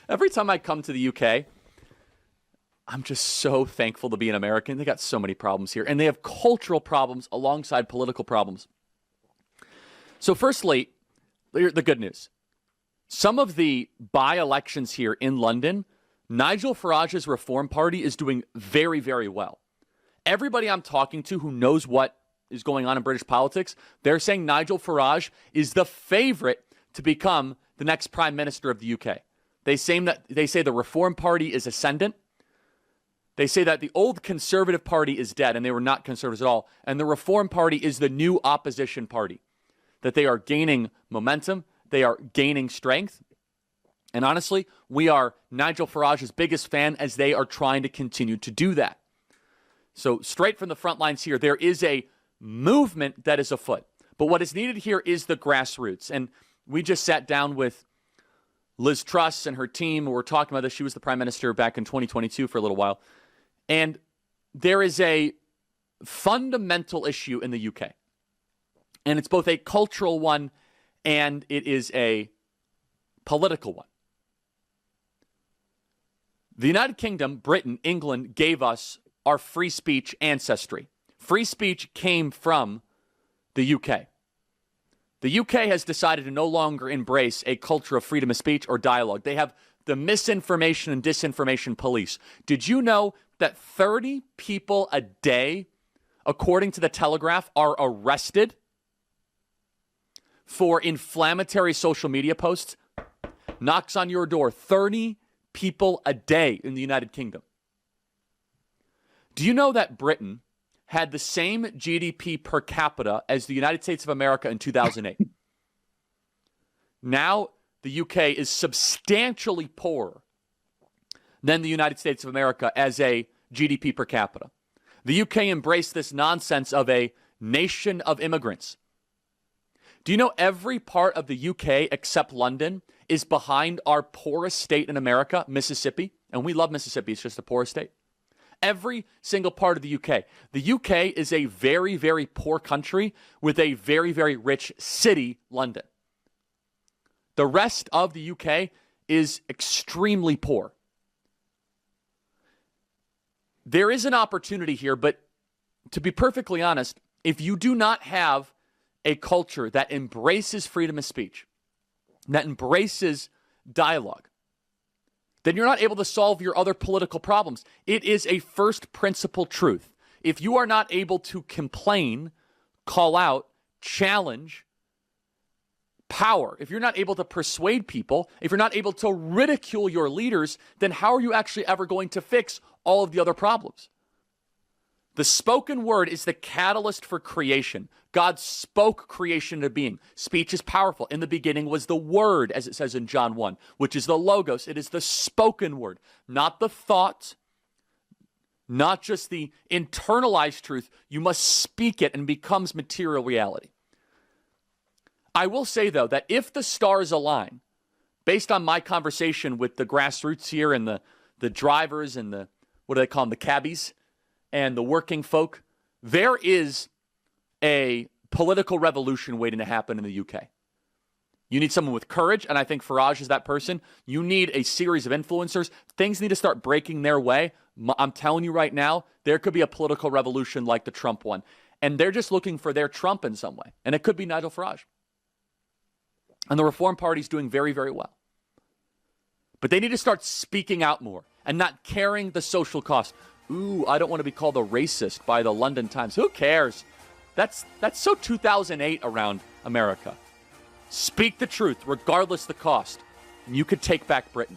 Every time I come to the UK, I'm just so thankful to be an American. They got so many problems here, and they have cultural problems alongside political problems. So firstly, the good news. Some of the by-elections here in London, Nigel Farage's Reform Party is doing very, very well. Everybody I'm talking to who knows what is going on in British politics, they're saying Nigel Farage is the favorite to become the next Prime Minister of the UK. They say the Reform Party is ascendant. They say that the old Conservative Party is dead, and they were not conservatives at all. And the Reform Party is the new opposition party. That they are gaining momentum. They are gaining strength. And honestly, we are Nigel Farage's biggest fan as they are trying to continue to do that. So straight from the front lines here, there is a movement that is afoot. But what is needed here is the grassroots. And we just sat down with Liz Truss and her team. We're talking about this. She was the Prime Minister back in 2022 for a little while. And there is a fundamental issue in the UK. And it's both a cultural one and it is a political one. The United Kingdom, Britain, England gave us our free speech ancestry. Free speech came from the UK. The UK has decided to no longer embrace a culture of freedom of speech or dialogue. They have the misinformation and disinformation police. Did you know that 30 people a day, according to the Telegraph, are arrested for inflammatory social media posts? Knocks on your door. 30 people a day in the United Kingdom. Do you know that Britain had the same GDP per capita as the United States of America in 2008? Now, the UK is substantially poorer than the United States of America as a GDP per capita. The UK embraced this nonsense of a nation of immigrants. Do you know every part of the UK except London is behind our poorest state in America, Mississippi? And we love Mississippi. It's just the poorest state. Every single part of the UK. The UK is a very, very poor country with a very, very rich city, London. The rest of the UK is extremely poor. There is an opportunity here, but to be perfectly honest, if you do not have a culture that embraces freedom of speech, that embraces dialogue, then you're not able to solve your other political problems. It is a first principle truth. If you are not able to complain, call out, challenge power, if you're not able to persuade people, if you're not able to ridicule your leaders, then how are you actually ever going to fix all of the other problems? The spoken word is the catalyst for creation. God spoke creation into being. Speech is powerful. In the beginning was the word, as it says in John 1, which is the logos. It is the spoken word, not the thought, not just the internalized truth. You must speak it and it becomes material reality. I will say, though, that if the stars align, based on my conversation with the grassroots here and the drivers and the, what do they call them, the cabbies, and the working folk, there is a political revolution waiting to happen in the UK. You need someone with courage, and I think Farage is that person. You need a series of influencers. Things need to start breaking their way. I'm telling you right now, there could be a political revolution like the Trump one. And they're just looking for their Trump in some way. And it could be Nigel Farage. And the Reform Party is doing very, very well. But they need to start speaking out more and not carrying the social cost. Ooh, I don't want to be called a racist by the London Times. Who cares? That's so 2008 around America. Speak the truth, regardless the cost. And you could take back Britain.